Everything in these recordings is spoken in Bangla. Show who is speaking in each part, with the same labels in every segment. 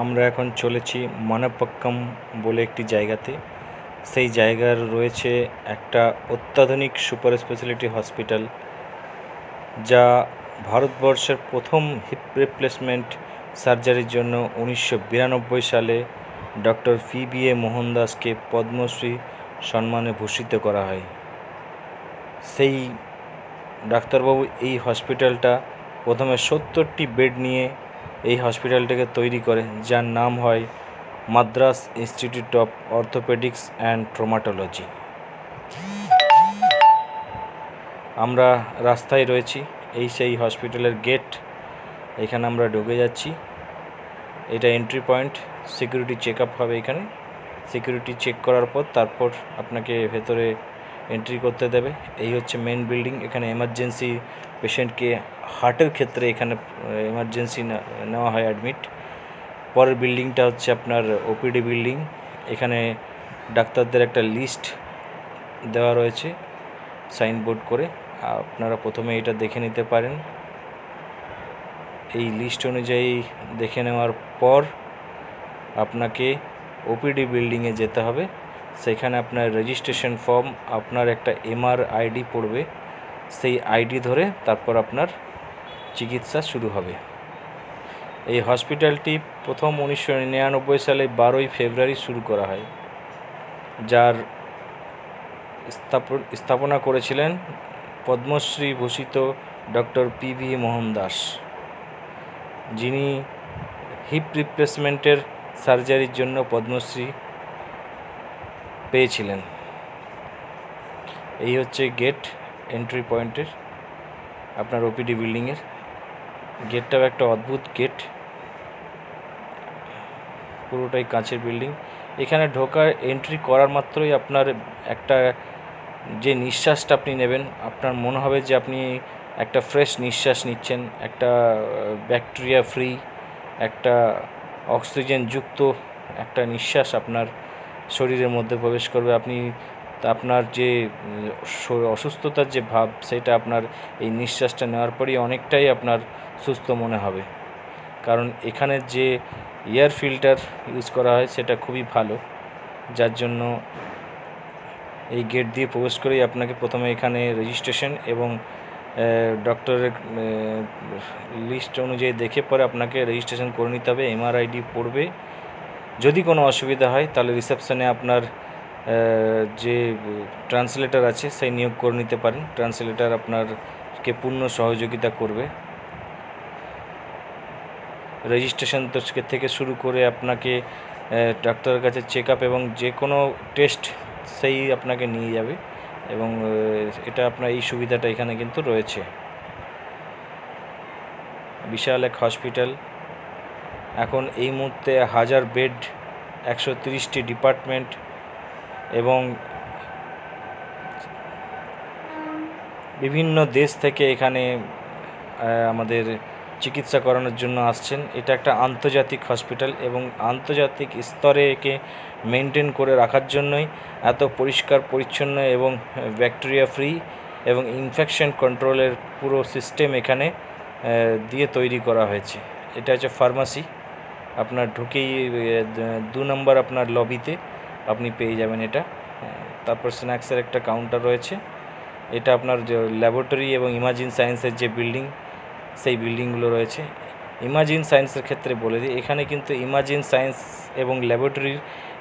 Speaker 1: আমরা এখন চলেছি মনাপ্পাক্কাম বলে একটি জায়গাতে। সেই জায়গার রয়েছে একটা অত্যাধুনিক সুপার স্পেশালিটি হসপিটাল, যা ভারতবর্ষের প্রথম হিপ রিপ্লেসমেন্ট সার্জারির জন্য 1992 সালে ডক্টর PBA মোহনদাসকে পদ্মশ্রী সম্মানে ভূষিত করা হয়। সেই ডাক্তারবাবু এই হসপিটালটা প্রথমে 70টি বেড নিয়ে এই হসপিটালটাকে তৈরি করে, যার নাম হয় Madras institute of orthopaedics and traumatology. আমরা রাস্তায় রয়েছি, এই সেই হসপিটালের গেট। এখানে আমরা ঢুকে যাচ্ছি। এটা entry point, security check up হবে এখানে। সিকিউরিটি চেক করার পর তারপর আপনাকে ভেতরে এন্ট্রি করতে দেবে। এই হচ্ছে মেন বিল্ডিং। এখানে এমার্জেন্সি পেশেন্টকে হার্টের ক্ষেত্রে এখানে এমার্জেন্সি নেওয়া হয় অ্যাডমিট। পরের বিল্ডিংটা হচ্ছে আপনার ওপিডি বিল্ডিং। এখানে ডাক্তারদের একটা লিস্ট দেওয়া রয়েছে সাইনবোর্ড করে, আপনারা প্রথমে এটা দেখে নিতে পারেন। এই লিস্ট অনুযায়ী দেখে নেওয়ার পর আপনাকে ওপিডি বিল্ডিংয়ে যেতে হবে। সেখানে আপনার রেজিস্ট্রেশন ফর্ম, আপনার একটা MR ID পড়বে, সেই আইডি ধরে তারপর আপনার চিকিৎসা শুরু হবে। এই হসপিটালটি প্রথম 1999 সালে 12ই ফেব্রুয়ারি শুরু করা হয়, যার স্থাপনা করেছিলেন পদ্মশ্রী ভূষিত ডক্টর PBA মোহনদাস, যিনি হিপ রিপ্লেসমেন্টের সার্জারির জন্য পদ্মশ্রী পেয়েছিলেন। এই হচ্ছে গেট, এন্ট্রি পয়েন্টের আপনার ওপিডি বিল্ডিংয়ের। গেটটাও একটা অদ্ভুত গেট, পুরোটাই কাঁচের বিল্ডিং। এখানে ঢোকার এন্ট্রি করার মাত্রই আপনার একটা যে নিঃশ্বাসটা আপনি নেবেন, আপনার মনে হবে যে আপনি একটা ফ্রেশ নিঃশ্বাস নিচ্ছেন, একটা ব্যাকটেরিয়া ফ্রি, একটা অক্সিজেনযুক্ত একটা নিঃশ্বাস আপনার শরীরের মধ্যে প্রবেশ করবে। আপনার যে অসুস্থতার যে ভাব, সেটা আপনার এই নিঃশ্বাসটা নেওয়ার পরই অনেকটাই আপনার সুস্থ মনে হবে। কারণ এখানে যে এয়ার ফিল্টার ইউজ করা হয় সেটা খুবই ভালো, যার জন্য এই গেট দিয়ে প্রবেশ করেই আপনাকে প্রথমে এখানে রেজিস্ট্রেশন এবং ডক্টরের লিস্ট অনুযায়ী দেখে পরে আপনাকে রেজিস্ট্রেশন করে নিতে হবে। MR ID পড়বে। যদি কোনো অসুবিধা হয় তাহলে রিসেপশনে আপনার যে ট্রান্সলেটর আছে সেই নিয়োগ করে নিতে পারেন। ট্রান্সলেটর আপনারকে পূর্ণ সহযোগিতা করবে। রেজিস্ট্রেশন থেকে শুরু করে আপনাকে ডাক্তারের কাছে চেক আপ এবং যে কোনো টেস্ট সেই আপনাকে নিয়ে যাবে, এবং এটা আপনার এই সুবিধাটা এখানে কিন্তু রয়েছে। বিশাল এক হসপিটাল। এখন এই মুহূর্তে 1000 বেড, 130টি ডিপার্টমেন্ট এবং বিভিন্ন দেশ থেকে এখানে আমাদের চিকিৎসা করানোর জন্য আসছেন। এটা একটা আন্তর্জাতিক হসপিটাল এবং আন্তর্জাতিক স্তরে একে মেনটেন করে রাখার জন্যই এত পরিষ্কার পরিচ্ছন্ন এবং ব্যাকটেরিয়া ফ্রি এবং ইনফেকশন কন্ট্রোলের পুরো সিস্টেম এখানে দিয়ে তৈরি করা হয়েছে। এটা হচ্ছে ফার্মাসি। আপনার ঢুকেই 2 নম্বর আপনার লবিতে আপনি পেয়ে যাবেন এটা। তারপর স্ন্যাক্সের একটা কাউন্টার রয়েছে। এটা আপনার যে ল্যাবরেটরি এবং ইমাজিং সায়েন্সের যে বিল্ডিং, সেই বিল্ডিংগুলো রয়েছে। ইমাজিং সায়েন্সের ক্ষেত্রে বলে দিই, এখানে কিন্তু ইমাজিং সায়েন্স এবং ল্যাবরেটরির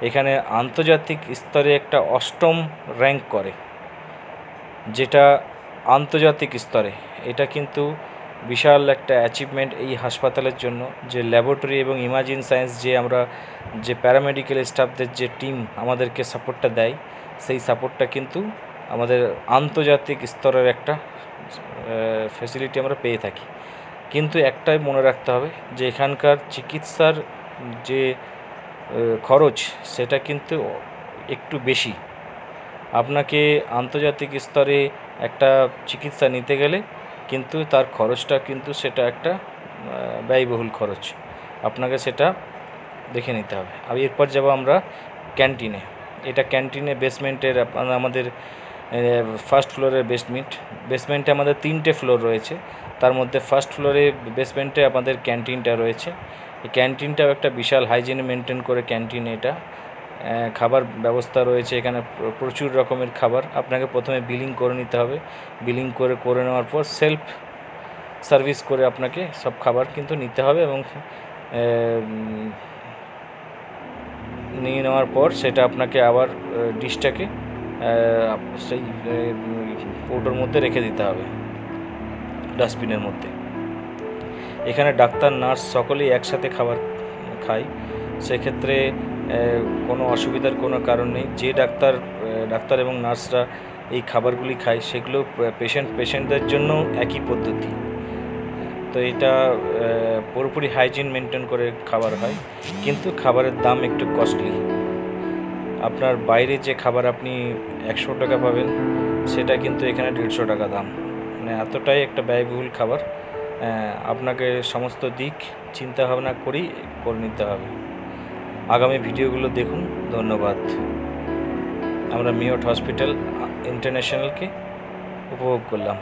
Speaker 1: এখানে আন্তর্জাতিক স্তরে একটা 8ম র্যাঙ্ক করে, যেটা আন্তর্জাতিক স্তরে। এটা কিন্তু বিশাল একটা অ্যাচিভমেন্ট এই হাসপাতালের জন্য, যে ল্যাবরেটরি এবং ইমাজিং সায়েন্স যে প্যারামেডিক্যাল স্টাফদের যে টিম আমাদেরকে সাপোর্টটা দেয়, সেই সাপোর্টটা কিন্তু আমাদের আন্তর্জাতিক স্তরের একটা ফ্যাসিলিটি আমরা পেয়ে থাকি। কিন্তু একটাই মনে রাখতে হবে যে এখানকার চিকিৎসার যে খরচ, সেটা কিন্তু একটু বেশি। আপনাকে আন্তর্জাতিক স্তরে একটা চিকিৎসা নিতে গেলে কিন্তু তার খরচটা কিন্তু সেটা একটা ব্যয়বহুল খরচ, আপনাকে সেটা দেখে নিতে হবে। আর এরপর যাব আমরা ক্যান্টিনে। এটা ক্যান্টিনে বেসমেন্টের আমাদের ফার্স্ট ফ্লোরের বেসমেন্টে আমাদের 3টে ফ্লোর রয়েছে। তার মধ্যে ফার্স্ট ফ্লোরে বেসমেন্টে আমাদের ক্যান্টিনটা রয়েছে। এই ক্যান্টিনটাও একটা বিশাল হাইজিন মেনটেন করে ক্যান্টিন এটা। খাবার ব্যবস্থা রয়েছে এখানে, প্রচুর রকমের খাবার। আপনাকে প্রথমে বিলিং করে নিতে হবে, বিলিং করে নেওয়ার পর সেলফ সার্ভিস করে আপনাকে সব খাবার কিন্তু নিতে হবে, এবং নিয়ে নেওয়ার পর সেটা আপনাকে আবার ডিশটাকে সেই কৌটোর মধ্যে রেখে দিতে হবে, ডাস্টবিনের মধ্যে। এখানে ডাক্তার নার্স সকলেই একসাথে খাবার খায়, সেক্ষেত্রে কোনো অসুবিধার কোনো কারণ নেই। যে ডাক্তার এবং নার্সরা এই খাবারগুলি খায় সেগুলো পেশেন্টদের জন্য একই পদ্ধতি। তো এটা পুরোপুরি হাইজিন মেনটেন করে খাবার হয়, কিন্তু খাবারের দাম একটু কস্টলি। আপনার বাইরে যে খাবার আপনি 100 টাকা পাবেন, সেটা কিন্তু এখানে 150 টাকা দাম। মানে এতটাই একটা ব্যয়বহুল খাবার। আপনাকে সমস্ত দিক চিন্তা ভাবনা করেই করে নিতে হবে। আগামী ভিডিওগুলো দেখুন। ধন্যবাদ। আমরা মিওট হসপিটাল ইন্টারন্যাশনালকে উপভোগ করলাম।